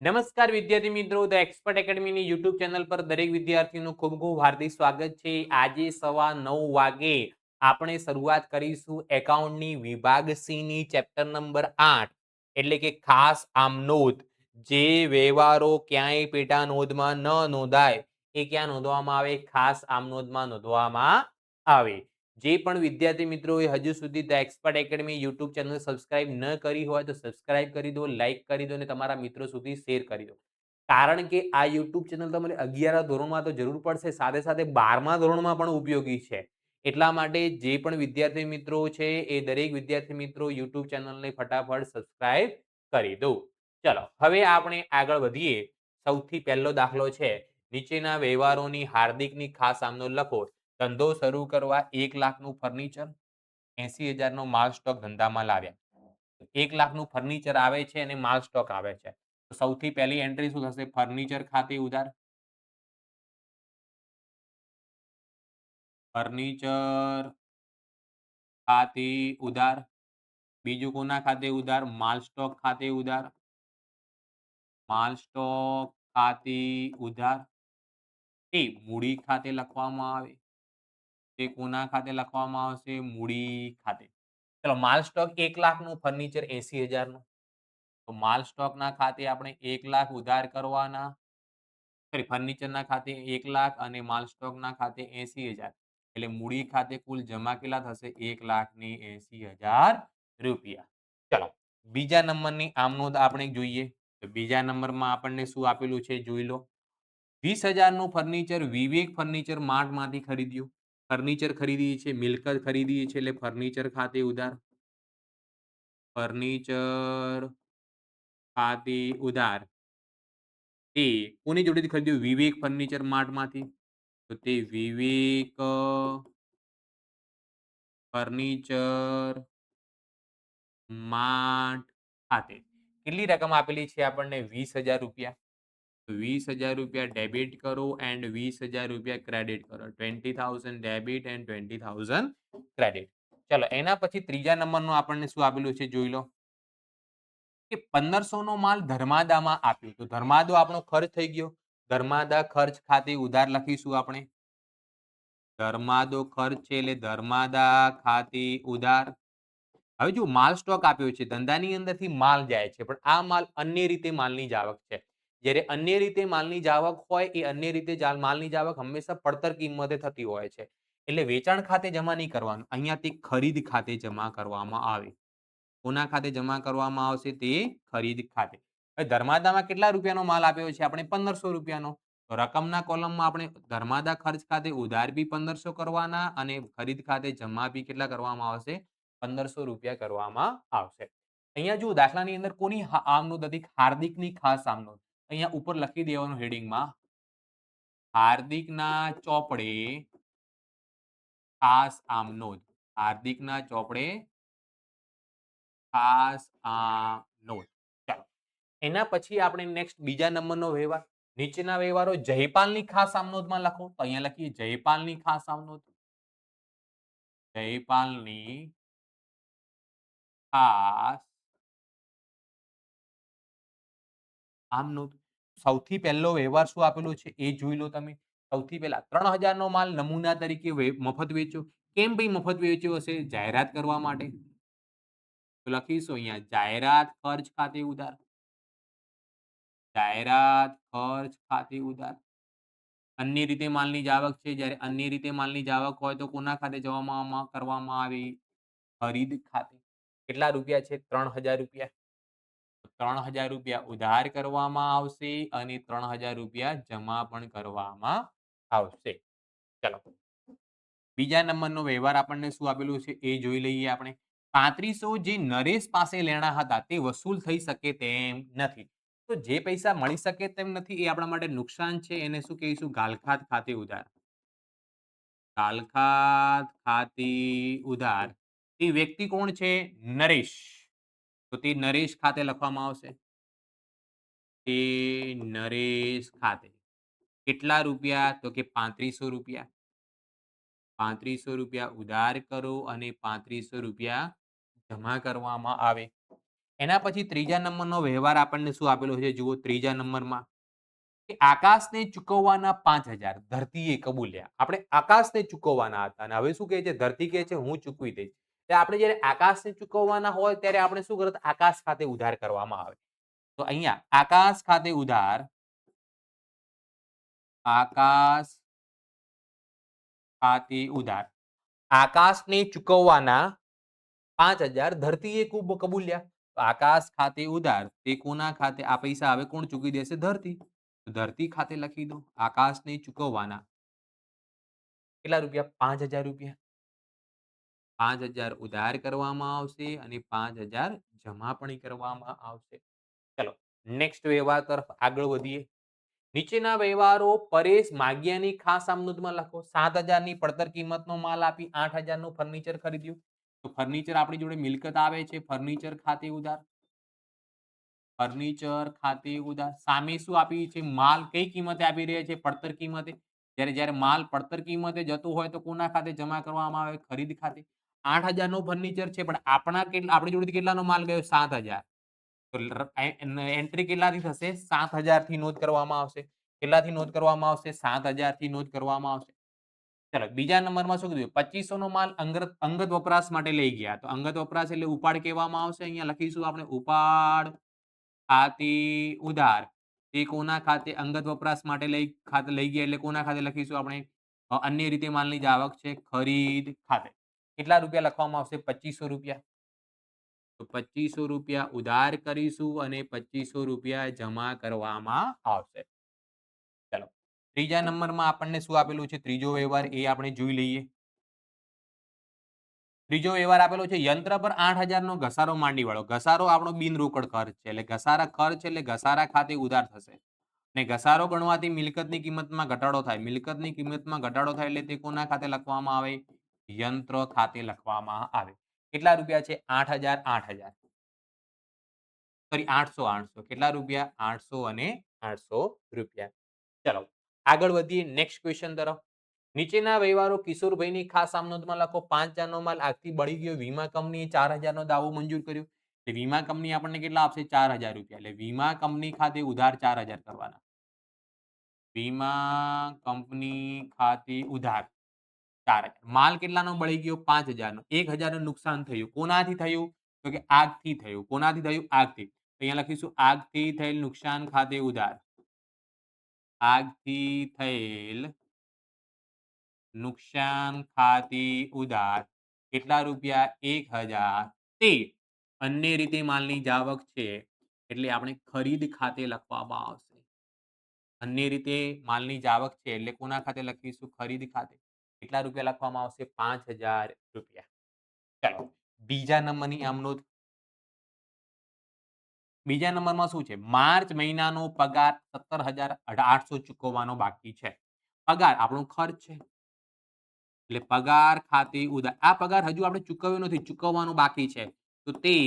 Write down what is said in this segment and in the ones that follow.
નમસ્કાર વિદ્યાર્થી મિત્રો, ધ એક્સપર્ટ એકેડમીની યુટ્યુબ ચેનલ પર દરેક વિદ્યાર્થીનું ખૂબ ખૂબ હાર્દિક સ્વાગત છે. આજે સવા 9 વાગે આપણે શરૂઆત કરીશું એકાઉન્ટની વિભાગ સી ની ચેપ્ટર નંબર 8 એટલે કે ખાસ આમનોંધ. જે વ્યવહારો ક્યાંય પેટા નોંધમાં ન નોંધાય એ ક્યાં નોંધવામાં આવે? ખાસ આમનોંધમાં નોંધવામાં આવે. જે પણ વિદ્યાર્થી મિત્રોએ હજુ સુધી the expert academy YouTube channel subscribe ન કરી હોય તો સબસ્ક્રાઇબ કરી દો, લાઈક કરી દો અને તમારા મિત્રો સુધી શેર કરી દો. કારણ કે આ યુટ્યુબ ચેનલ તમને 11મા ધોરણમાં તો જરૂર પડશે, સાથે સાથે 12મા ધોરણમાં પણ ઉપયોગી છે. એટલા માટે જે પણ વિદ્યાર્થી મિત્રો છે એ દરેક વિદ્યાર્થી મિત્રો યુટ્યુબ ચેનલને ફટાફટ સબસ્ક્રાઇબ કરી દો. ચલો હવે આપણે આગળ વધીએ. સૌથી પહેલો દાખલો છે, નીચેના વ્યવહારોની હાર્દિકની ખાસ આમનોંધ લખો. ધંધો શરૂ કરવા 1 લાખનું ફર્નિચર, 80,000નો માલ સ્ટોક ધંધામાં લાવ્યા. 1 લાખનું ફર્નિચર આવે છે અને માલ સ્ટોક આવે છે. તો સૌથી પહેલી એન્ટ્રી શું થશે? ફર્નિચર ખાતે ઉધાર. ફર્નિચર ખાતે ઉધાર. બીજું કોના ખાતે ઉધાર? માલ સ્ટોક ખાતે ઉધાર. માલ સ્ટોક ખાતે ઉધાર એ મૂડી ખાતે લખવામાં આવે. તે કોના ખાતે લખવામાં આવશે? મૂડી ખાતે. ચલો, માલ સ્ટોક 1 લાખનું, ફર્નિચર 80,000નું. તો માલ સ્ટોકના ખાતે આપણે 1 લાખ ઉધાર કરવાના. સોરી, ફર્નિચરના ખાતે 1 લાખ અને માલ સ્ટોકના ખાતે 80,000. એટલે મૂડી ખાતે કુલ જમા કેટલા થશે? 1,80,000 રૂપિયા. ચલો, બીજા નંબરની આમનોંધ આપણે જોઈએ. તો બીજા નંબરમાં આપણને શું આપેલું છે જોઈ લો. 20,000નું ફર્નિચર વિવેક ફર્નિચર માર્ટમાંથી ખરીદ્યું. ફર્નિચર ખરીદીએ છે, મિલકત ખરીદીએ છે એટલે ફર્નિચર ખાતે ઉધાર. ફર્નિચર ખાતે ઉધાર એ કોની જોડેથી ખરીદ્યું? વિવેક ફર્નિચર માર્ટમાંથી. તો તે વિવેક ફર્નિચર માર્ટ ખાતે. કેટલી રકમ આપેલી છે આપણને? 20,000 રૂપિયા. 20,000 રૂપિયા ડેબિટ કરો એન્ડ 20,000 રૂપિયા ક્રેડિટ કરો. 20,000 ડેબિટ એન્ડ 20,000 ક્રેડિટ. ચલો, એના પછી ત્રીજા નંબરનું આપણને શું આપેલું છે જોઈ લો. કે 1,500 નો માલ ધર્માદામાં આપ્યો. તો ધર્માદો આપણો ખર્ચ થઈ ગયો. ધર્માદા ખર્ચ ખાતે ઉધાર લખીશું આપણે. ધર્માદો ખર્ચ છે એટલે ધર્માદા ખાતે ઉધાર. હવે જો માલ સ્ટોક આપ્યો છે, ધંધાની અંદરથી માલ જાય છે, પણ આ માલ અન્ય રીતે માલની જાવક છે. જ્યારે અન્ય રીતે માલની જાવક હોય એ અન્ય રીતે માલની જાવક હંમેશા પડતર કિંમતે થતી હોય છે. એટલે વેચાણ ખાતે જમા નહીં કરવાનું, અહીંયાથી ખરીદ ખાતે જમા કરવામાં આવે. કોના ખાતે જમા કરવામાં આવશે? તે ખરીદ ખાતે. હવે ધર્માદામાં કેટલા રૂપિયાનો માલ આપ્યો છે આપણે? 1,500 રૂપિયાનો. તો રકમના કોલમમાં આપણે ધર્માદા ખર્ચ ખાતે ઉધાર બી 1,500 કરવાના અને ખરીદ ખાતે જમા બી કેટલા કરવામાં આવશે? 1,500 રૂપિયા કરવામાં આવશે. અહીંયા જો દાખલાની અંદર કોની આમનોંધ હતી? હાર્દિકની ખાસ આમનોંધ. અહીંયા ઉપર લખી દેવાનું હેડિંગમાં, હાર્દિકના ચોપડે ખાસ આમનોંધ. હાર્દિકના ચોપડે ખાસ આમનોંધ. ચાલો, એના પછી આપણે નેક્સ્ટ બીજા નંબરનો વ્યવહાર. નીચેના વ્યવહારો જયપાલની ખાસ આમનોંધમાં લખો. તો અહીંયા લખીએ જયપાલની ખાસ આમનોંધ. જયપાલની ખાસ આમનોંધ. સૌથી પહેલો વ્યવહાર શું આપેલો છે એ જોઈ લો તમે. સૌથી પહેલા 3,000 નો માલ નમૂના તરીકે મફત વેચ્યો. કેમ ભાઈ મફત વેચ્યો હશે? જાહેરાત કરવા માટે. તો લખીશું અહીંયા જાહેરાત ખર્ચ ખાતે ઉધાર. જાહેરાત ખર્ચ ખાતે ઉધાર. અન્ય રીતે માલની જાવક છે, જ્યારે અન્ય રીતે માલની જાવક હોય તો કોના ખાતે જવામાં કરવામાં આવે? ખરીદ ખાતે. કેટલા રૂપિયા છે? 3,000 રૂપિયા. 3,000 રૂપિયા ઉધાર કરવામાં આવશે અને 3,000 રૂપિયા જમા પણ કરવામાં આવશે. ચલો, બીજા નંબરનો વ્યવહાર આપણને શું આપેલું છે એ જોઈ લઈએ આપણે. 3500 જે નરેશ પાસે લેણા હતા તે વસૂલ થઈ શકે તેમ નથી. તો જે પૈસા મળી શકે તેમ નથી એ આપણા માટે નુકસાન છે. એને શું કહીશું? ગાલખાત ખાતે ઉધાર. ગાલખાત ખાતે ઉધાર. તે વ્યક્તિ કોણ છે? નરેશ. તો તે નરેશ ખાતે લખવામાં આવશે. તે નરેશ ખાતે. કેટલા રૂપિયા? તો કે 3500 રૂપિયા. 3500 રૂપિયા ઉધાર કરો અને 3500 રૂપિયા જમા કરવામાં આવે. એના પછી ત્રીજા નંબરનો વ્યવહાર આપણને શું આપેલો છે જુઓ ત્રીજા નંબરમાં કે આકાશને ચૂકવવાના 5000 ધરતીએ કબૂલ્યા. આપણે આકાશને ચૂકવવાના હતા અને હવે શું કહે છે ધરતી કહે છે હું ચૂકવી દઈશ. એટલે આપણે જ્યારે આકાશને ચૂકવવાના હોય ત્યારે આપણે શું કરત આકાશ ખાતે ઉધાર કરવામાં આવે. તો અહીંયા આકાશ ખાતે ઉધાર આકાશ ખાતે ઉધાર આકાશને ચૂકવવાના 5000 ધરતીએ કબૂલ્યા. તો આકાશ ખાતે ઉધાર તે કોના ખાતે આ પૈસા હવે કોણ ચૂકવી દેશે ધરતી. તો ધરતી ખાતે લખી દો આકાશને ચૂકવવાના કેટલા રૂપિયા 5000 રૂપિયા 5000 ઉધાર કરવામાં આવશે અને 5000 જમા પણ કરવામાં આવશે. ચલો નેક્સ્ટ વ્યવહાર તરફ આગળ વધીએ. નીચેના વ્યવહારો પરેશ માગિયાની ખાસ આમનોંધમાં લખો 7000 ની પડતર કિંમતનો માલ આપી 8000 નું ફર્નિચર ખરીદ્યું. તો ફર્નિચર આપણી જોડે મિલકત આવે છે ફર્નિચર ખાતે ઉધાર ફર્નિચર ખાતે ઉધાર સામે શું આપી છે માલ કઈ કિંમતે આપી રહ્યા છે પડતર કિંમતે. જ્યારે માલ પડતર કિંમતે જતું હોય તો કોના ખાતે જમા કરવામાં આવે ખરીદ ખાતે. 8000 નું ફર્નિચર છે પણ આપણી જોડેથી કેટલાનો માલ ગયો 7000. તો એન્ટ્રી કેટલાથી થશે 7000 થી નોંધ કરવામાં આવશે. કેટલાથી નોંધ કરવામાં આવશે 7000 થી નોંધ કરવામાં આવશે. ચલો બીજા નંબરમાં શું કીધું 2500 નો માલ અંગત વપરાશ માટે લઈ ગયા. તો અંગત વપરાશ એટલે ઉપાડ કહેવામાં આવશે. અહીંયા લખીશું આપણે ઉપાડ ખાતે ઉધાર તે કોના ખાતે અંગત વપરાશ માટે લઈ ગયા એટલે કોના ખાતે લખીશું આપણે અન્ય રીતે માલની જે આવક છે ખરીદ ખાતે. કેટલા રૂપિયા લખવામાં આવશે 2500 રૂપિયા. તો 2500 રૂપિયા ઉધાર કરીશું અને 2500 રૂપિયા જમા કરવામાં આવશે. ચલો ત્રીજા નંબરમાં આપણને શું આપેલું છે ત્રીજો વ્યવહાર એ આપણે જોઈ લઈએ. ત્રીજો વ્યવહાર આપેલો છે યંત્ર પર 8000 નો ઘસારો માંડી વાળો. ઘસારો આપણો બિનરોકડ ખર્ચ છે એટલે ઘસારા ખર્ચ એટલે ઘસારા ખાતે ઉધાર થશે. ને ઘસારો ગણવાથી મિલકતની કિંમતમાં ઘટાડો થાય. મિલકતની કિંમતમાં ઘટાડો થાય એટલે તે કોના ખાતે લખવામાં આવે યંત્ર ખાતે લખવામાં આવે. કેટલા રૂપિયા છે 8000 સોરી 800 કેટલા રૂપિયા 800 અને 800 રૂપિયા. ચલો આગળ વધીએ નેક્સ્ટ ક્વેશ્ચન તરફ. નીચેના વ્યવહારો કિશોરભાઈની ખાસ આમનોંધમાં લખો 5000 નો માલ આગથી બળી ગયો વીમા કંપનીએ 4000 નો દાવો મંજૂર કર્યો. એટલે વીમા કંપની આપણને કેટલા આપશે 4000 રૂપિયા. એટલે વીમા કંપની ખાતે ઉધાર 4000 કરવાના. વીમા કંપની ખાતે ઉધાર 4000. માલ કેટલાનો બળી ગયો 5000 નો 1000 નું નુકસાન થયું. કોનાથી થયું તો કે આગથી થયું. કોનાથી થયું આગથી. તો અહીંયા લખીશું આગથી થયેલ નુકસાન ખાતે ઉધાર. આગથી થયેલ નુકસાન ખાતે ઉધાર કેટલા રૂપિયા 1000 તે અન્ય રીતે માલની જાવક છે એટલે આપણે ખરીદ ખાતે લખવામાં આવશે. અન્ય રીતે માલની જાવક છે એટલે કોના ખાતે લખીશું ખરીદ ખાતે. કેટલા રૂપિયા લખવામાં આવશે 5000 રૂપિયા. ચાલો બીજા નંબરની આમનોંધ. બીજા નંબરમાં શું છે માર્ચ મહિનાનો પગાર 17800 ચૂકવવાનો બાકી છે. પગાર આપણો ખર્ચ છે એટલે પગાર ખાતે ઉધાર. આ પગાર હજુ આપણે ચૂકવ્યો નથી ચૂકવવાનો બાકી છે તો તે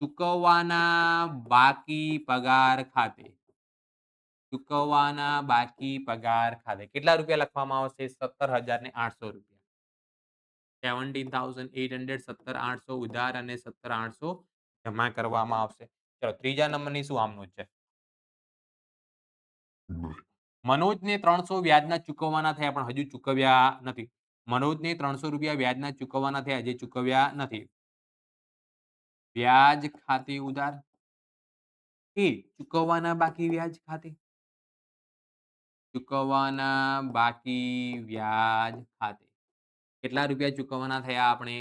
ચૂકવવાના બાકી પગાર ખાતે ચૂકવવાના બાકી પગાર ખાતે કેટલા રૂપિયા લખવામાં આવશે 17800 રૂપિયા. 17,800 17800 ઉધાર અને 17800 જમા કરવામાં આવશે. ચલો ત્રીજા નંબરની શું આમનોંધ છે મનોજને 300 વ્યાજના ચૂકવવાના થયા પણ હજુ ચૂકવ્યા નથી. મનોજને 300 રૂપિયા વ્યાજના ચૂકવવાના થયા હજી ચૂકવ્યા નથી. વ્યાજ ખાતે ઉધાર એ ચૂકવવાના બાકી વ્યાજ ખાતે ચૂકવવાના બાકી વ્યાજ ખાતે કેટલા રૂપિયા ચૂકવવાના થયા આપણે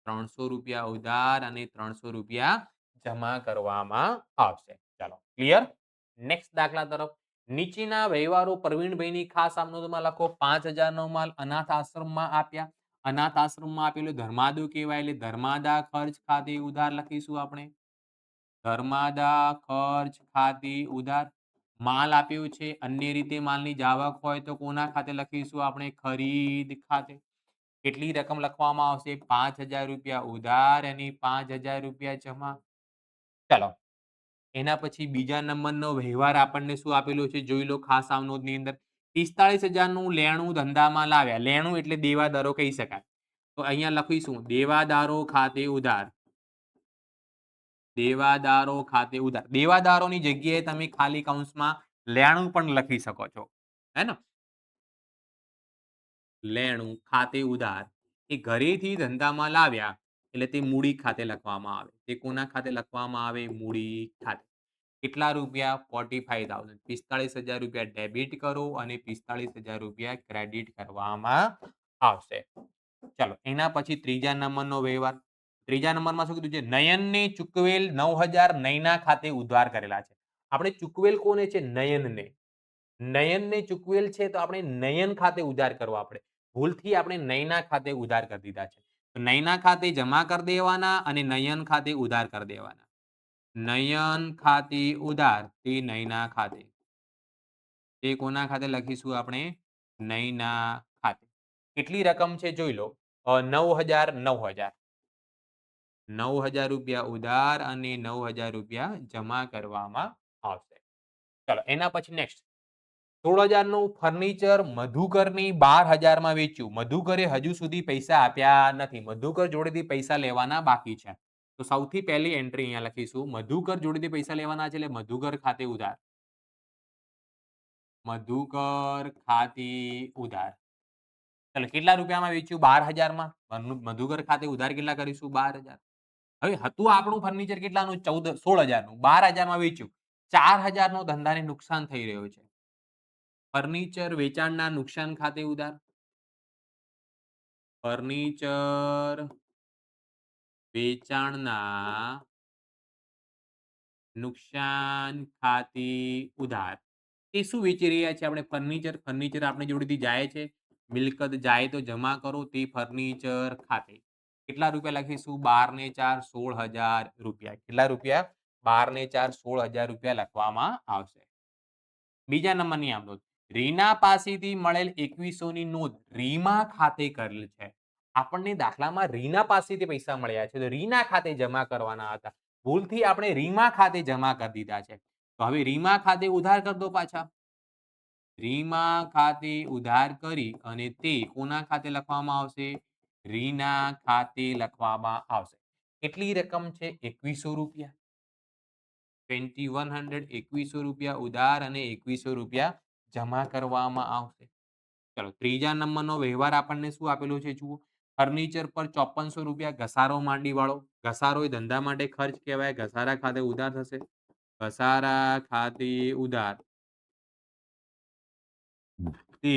300 રૂપિયા ઉધાર અને 300 રૂપિયા જમા કરવામાં આવશે. ચાલો ક્લિયર. નેક્સ્ટ દાખલા તરફ. નીચેના વ્યવહારો પ્રવીણભાઈની ખાસ આમનોંધમાં લખો 5000 નો માલ અનાથ આશ્રમમાં આપ્યા. અનાથ આશ્રમમાં આપેલું ધર્માદો કહેવાય એટલે ધર્માદા ખર્ચ ખાતે ઉધાર લખીશું આપણે. ધર્માદા ખર્ચ ખાતે ઉધાર. માલ આપ્યો છે અન્ય રીતે માલની જાવક હોય તો કોના ખાતે લખીશું આપણે ખરીદ ખાતે. કેટલી રકમ લખવામાં આવશે 5000 રૂપિયા ઉધાર અને 5000 રૂપિયા જમા. ચાલો એના પછી બીજા નંબરનો વ્યવહાર આપણને શું આપેલો છે જોઈ લો ખાસ આમનોંધની અંદર. 45000 નું લેણું ધંધામાં લાવ્યા. લેણું એટલે દેવાદારો કહી શકાય. તો અહીંયા લખીશું દેવાદારો ખાતે ઉધાર દેવાદારો ખાતે ઉધાર. દેવાદારોની જગ્યાએ તમે ખાલી કૌંસમાં લેણું પણ લખી શકો છો. હે ને? લેણું ખાતે ઉધાર એ ઘરેથી ધંધામાં લાવ્યા એટલે તે મૂડી ખાતે લખવામાં આવે. તે કોના ખાતે લખવામાં આવે? મૂડી ખાતે. કેટલા રૂપિયા? 45,000. 45,000 રૂપિયા ડેબિટ કરો અને 45,000 રૂપિયા ક્રેડિટ કરવામાં આવશે. ચાલો એના પછી ત્રીજા નંબરનો વ્યવહાર. ત્રીજા નંબરમાં શું કીધું છે? નયનને ચૂકવેલ 9,000 નયના ખાતે ઉધાર કરેલા છે. આપણે ચૂકવેલ કોને છે? નયનને. નયનને ચૂકવેલ છે તો આપણે નયન ખાતે ઉધાર કરવા પડે. ભૂલથી આપણે નયના ખાતે ઉધાર કરી દીધા છે. તો નયના ખાતે જમા કરી દેવાના અને નયન ખાતે ઉધાર કરી દેવાના. નયન ખાતે ઉધાર તે નયના ખાતે. તે કોના ખાતે લખીશું આપણે? નયના ખાતે. કેટલી રકમ છે જોઈ લો. 9,000 9,000. 9,000 રૂપિયા ઉધાર અને 9,000 રૂપિયા જમા કરવામાં આવશે. ચાલો એના પછી નેક્સ્ટ 16,000 નું ફર્નિચર મધુકરની 12,000 માં વેચ્યું. મધુકરે હજુ સુધી પૈસા આપ્યા નથી. મધુકર જોડેથી પૈસા લેવાના બાકી છે. તો સૌથી પહેલી એન્ટ્રી અહીંયા લખીશું. મધુકર જોડેથી પૈસા લેવાના છે એટલે મધુકર ખાતે ઉધાર. મધુકર ખાતે ઉધાર. ચાલો કેટલા રૂપિયામાં વેચ્યું? 12,000 માં. મધુકર ખાતે ઉધાર કેટલા કરીશું? 12,000. હવે હતું આપણું ફર્નિચર કેટલાનું? 16,000 નું. 12,000 માં વેચ્યું. 4,000 નો ધંધાને નુકસાન થઈ રહ્યો છે. ફર્નિચર વેચાણના નુકસાન ખાતે ઉધાર. ફર્નિચર વેચાણના નુકસાન ખાતે ઉધાર. એ શું વેચી રહ્યા છે આપણે? ફર્નિચર. ફર્નિચર આપણી જોડેથી જાય છે. મિલકત જાય તો જમા કરો તે ફર્નિચર ખાતે. કેટલા રૂપિયા લખીશું? 12 ને 4 16,000 રૂપિયા. કેટલા રૂપિયા? 12 ને 4 16,000 રૂપિયા લખવામાં આવશે. બીજા નંબરની આમ નોંધ. રીના પાસેથી મળેલ 2100 ની નોંધ રીમા ખાતે કરેલ છે. આપણને દાખલામાં રીના પાસેથી પૈસા મળ્યા છે તો રીના ખાતે જમા કરવાના હતા. ભૂલથી આપણે રીમા ખાતે જમા કરી દીધા છે. તો હવે રીમા ખાતે ઉધાર કરી દો પાછા. રીમા ખાતે ઉધાર કરી અને તે કોના ખાતે લખવામાં આવશે? રીના ખાતે લખવામાં આવશે. કેટલી રકમ છે? 2100 રૂપિયા. 2100 2100 રૂપિયા ઉધાર અને 2100 રૂપિયા જમા કરવામાં આવશે. ચલો ત્રીજા નંબરનો વ્યવહાર આપણને શું આપેલું છે જુઓ. ફર્નિચર પર 5400 રૂપિયા ઘસારો માંડી વાળો. ઘસારો એ ધંધા માટે ખર્ચ કહેવાય. ઘસારા ખાતે ઉધાર થશે. ઘસારા ખાતે ઉધાર તે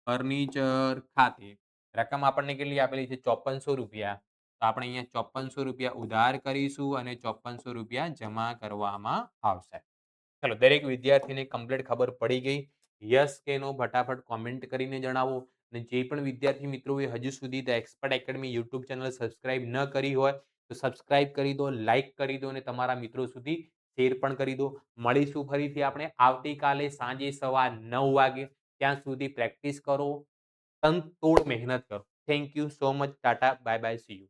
ફર્નિચર ખાતે રકમ આપણને કેટલી આપેલી છે? 5400 રૂપિયા. તો આપણે અહીંયા 5400 રૂપિયા ઉધાર કરીશું અને 5400 રૂપિયા જમા કરવામાં આવશે. ચલો દરેક વિદ્યાર્થીને કમ્પ્લીટ ખબર પડી ગઈ. યસ કે નો ફટાફટ કોમેન્ટ કરીને જણાવો. અને જે પણ વિદ્યાર્થી મિત્રોએ હજુ સુધી the expert academy YouTube channel subscribe ન કરી હોય તો સબસ્ક્રાઇબ કરી દો, લાઈક કરી દો અને તમારા મિત્રો સુધી શેર પણ કરી દો. મળીશું ફરીથી આપણે આવતીકાલે સાંજે સવા 9 વાગે. ત્યાં સુધી પ્રેક્ટિસ કરો, તનતોડ મહેનત કરો. Thank you so much. Tata bye bye see you.